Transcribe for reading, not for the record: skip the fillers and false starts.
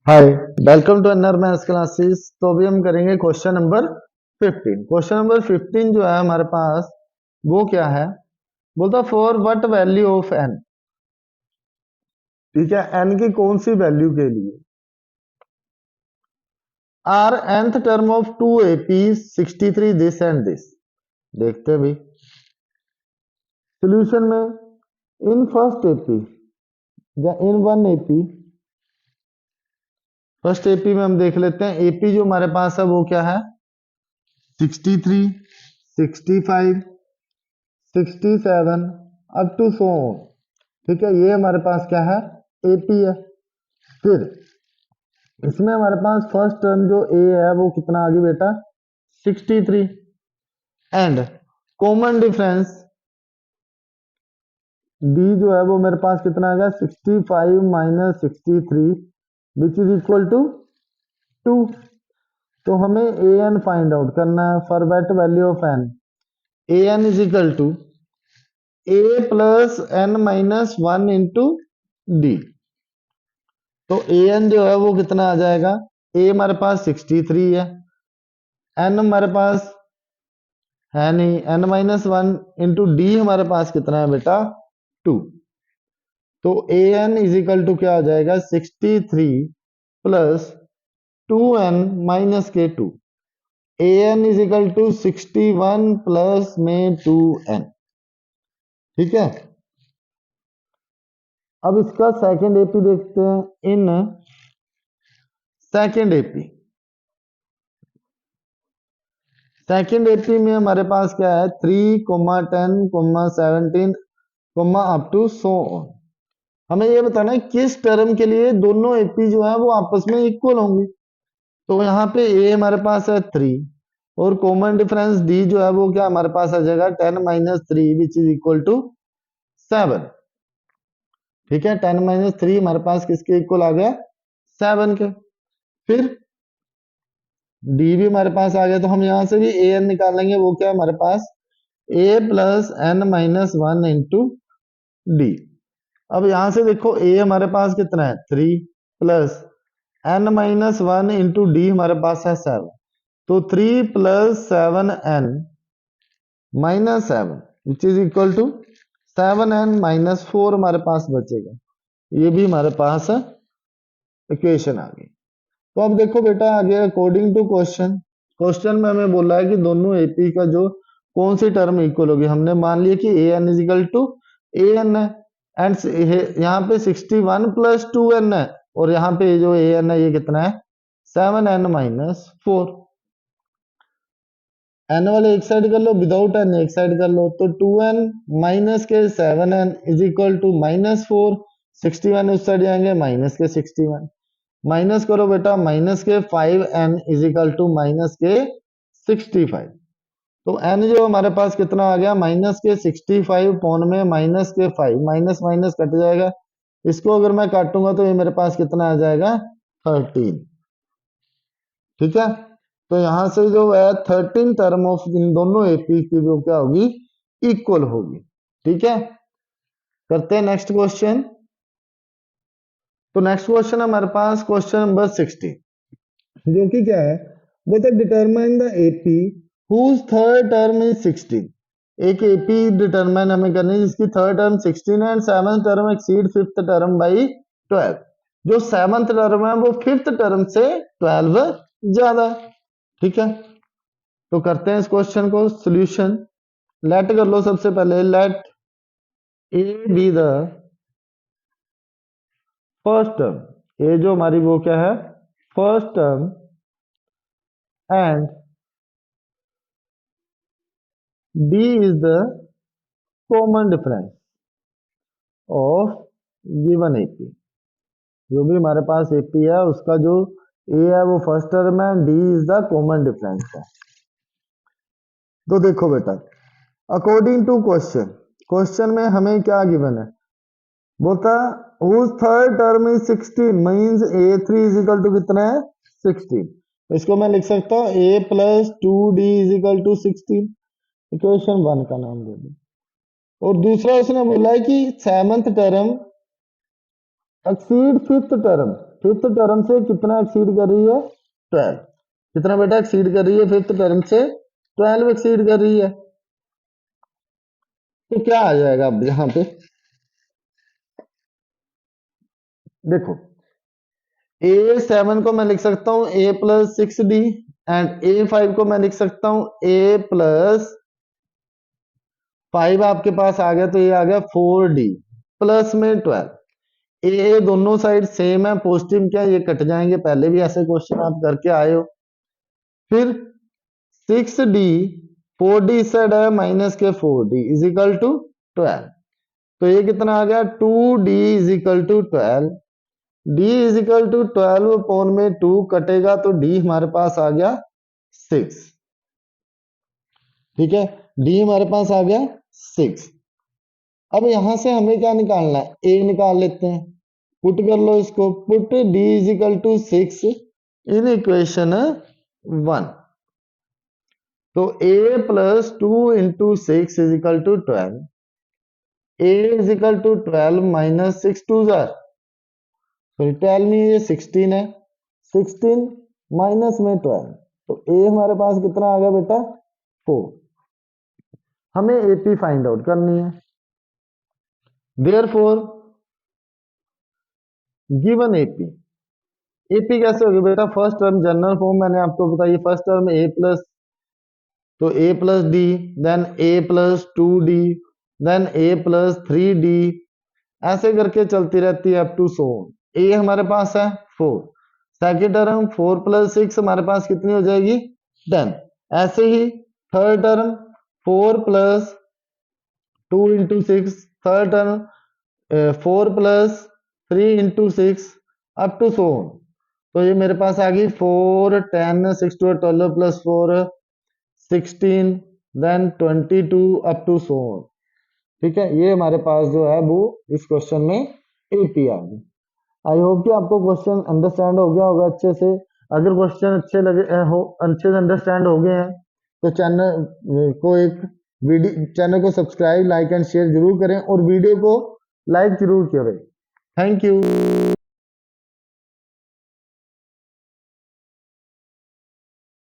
Hi, welcome to NR maths classes. तो अभी हम करेंगे क्वेश्चन नंबर 15। क्वेश्चन नंबर 15 जो है हमारे पास वो क्या है, बोलता for what value of N. ठीक है, एन की कौन सी वैल्यू के लिए are nth term of 2ap 63 this and this. देखते हैं भाई सोल्यूशन में इन फर्स्ट एपी या in one AP. First AP में हम देख लेते हैं, एपी जो हमारे पास है वो क्या है 63, 65, 67 अप टू सो। ठीक है, ये हमारे पास क्या है एपी है। फिर इसमें हमारे पास फर्स्ट टर्म जो ए है वो कितना आ गई बेटा 63 एंड कॉमन डिफरेंस डी जो है वो मेरे पास कितना आ गया 65 minus 63 which is equal to 2। तो हमें ए एन फाइंड आउट करना है for that value of N. A N is equal to A plus N minus one into D. तो ए एन जो है वो कितना आ जाएगा, ए हमारे पास 63 है, एन हमारे पास है नहीं, n minus one into D हमारे पास कितना है बेटा 2। तो A N is equal to क्या आ जाएगा 63 प्लस 2n माइनस के 2। A N is equal to 61 plus में 2n। ठीक है, अब इसका सेकंड एपी देखते हैं। In second AP, second AP में हमारे पास क्या है 3, 10, 17 अप टू सो ऑन। हमें ये बताना है किस टर्म के लिए दोनों एपी जो है वो आपस में इक्वल होंगे। तो यहाँ पे ए हमारे पास है 3 और कॉमन डिफरेंस डी जो है वो क्या हमारे पास आ जाएगा 10 minus 3 which is equal to 7। ठीक है, 10 माइनस 3 हमारे पास किसके इक्वल आ गया 7 के। फिर डी भी हमारे पास आ गया, तो हम यहाँ से भी ए एन निकालेंगे, वो क्या हमारे पास a plus N minus one into d. अब यहां से देखो ए हमारे पास कितना है 3 plus N minus one into D हमारे पास है 7। तो 3 plus 7n minus 7 which is equal to 7n minus 4 हमारे पास बचेगा। ये भी हमारे पास इक्वेशन आ गई। तो अब देखो बेटा आगे अकॉर्डिंग टू क्वेश्चन, क्वेश्चन में हमें बोला है कि दोनों एपी का जो कौन सी टर्म इक्वल होगी। हमने मान लिया कि a N is equal to a n है एंड यहाँ पे 61 प्लस 2n है और यहाँ पे जो ए एन है ये कितना है 7n माइनस 4। एन वाले एक साइड कर लो, विदाउट एन एक साइड कर लो, तो 2n माइनस के 7n is equal to minus 4। 61 उस साइड जाएंगे माइनस के 61, माइनस करो बेटा माइनस के 5n is equal to minus के 65। तो n जो हमारे पास कितना आ गया माइनस के 65 पौन में माइनस के 5, माइनस माइनस कट जाएगा। इसको अगर मैं काटूंगा तो ये मेरे पास कितना आ जाएगा 13। ठीक है, तो यहां से जो है 13 टर्म ऑफ इन दोनों एपी की वो क्या होगी इक्वल होगी। ठीक है, करते हैं नेक्स्ट क्वेश्चन। तो नेक्स्ट क्वेश्चन हमारे पास क्वेश्चन नंबर 16, जो कि क्या है बोलते determine the AP whose third term is 16। एक एपी डिटरमाइन हमें करनी है जिसकी थर्ड टर्म 16 है and seventh term exceed fifth term by 12। जो सेवंथ टर्म है वो फिफ्थ टर्म से 12 ज्यादा है। ठीक है, तो करते हैं इस क्वेश्चन को सॉल्यूशन। लेट कर लो सबसे पहले, let a be the first term, a जो हमारी वो क्या है first term and d is the common difference of given AP. जो भी हमारे पास एपी है उसका जो ए है वो फर्स्ट टर्म है, D is the common difference है। तो देखो बेटा अकॉर्डिंग टू क्वेश्चन, क्वेश्चन में हमें क्या गिवन है बोलता whose third term is 16 means a3 is equal to कितना है 16। इसको मैं लिख सकता हूँ a plus 2d is equal to 16, equation 1 का नाम दे दूं। और दूसरा उसने बोला है कि seventh term exceed fifth term, fifth term से कितना एक्सीड कर रही है? 12। कितना बेटा एक्सीड कर रही है? फिफ्थ टर्म से 12 एक्सीड कर रही है। तो क्या आ जाएगा अब यहाँ पे? देखो, A7 को मैं लिख सकता हूँ A+6D एंड A5 को मैं लिख सकता हूँ A+5 आपके पास आ गया, तो ये आ गया 4D प्लस में 12। ए दोनों साइड सेम है, पॉजिटिव क्या ये कट जाएंगे, पहले भी ऐसे क्वेश्चन आप करके आए हो। फिर 6D 4D इस साइड है माइनस के 4D इज इक्वल टू 12। तो ये कितना आ गया? 2D is equal to 12। D is equal to 12 upon में 2 कटेगा तो D हमारे पास आ गया 6। ठीक है, D हमारे पास आ गया 6। अब यहां से हमें क्या निकालना है? A निकाल लेते हैं। पुट कर लो इसको, put D is equal to 6 in equation 1। तो A plus 2 into 6 is equal to 12। A is equal to 12 minus 6 2 जार, सॉरी 12 में ये 16 है, 16 माइनस में 12, तो A हमारे पास कितना आ गया बेटा? 4। हमें AP फाइंड आउट करनी है। देयरफॉर गिवन AP कैसे होगी बेटा? फर्स्ट टर्म जनरल फॉर्म मैंने आपको बताई, फर्स्ट टर्म A प्लस, तो A+D, then A+2D, then A+3D, ऐसे करके चलती रहती है अप टू सो। A हमारे पास है 4, सेकेंड टर्म 4+6 हमारे पास कितनी हो जाएगी? 10। ऐसे ही third term 4+2 into 6, third term 4+3 into 6 up to so. तो ये मेरे पास आ गई 4 10 6 2 12 प्लस 4 16 देन 22 अप टू सो। ठीक है, ये हमारे पास जो है वो इस क्वेश्चन में AP आ गई। आई होप कि आपको क्वेश्चन अंडरस्टैंड हो गया होगा अच्छे से। अगर क्वेश्चन अच्छे लगे हो, अच्छे से अंडरस्टैंड हो गए हैं, तो चैनल को एक वीडियो, चैनल को सब्सक्राइब लाइक एंड शेयर जरूर करें और वीडियो को लाइक जरूर करें। Thank you.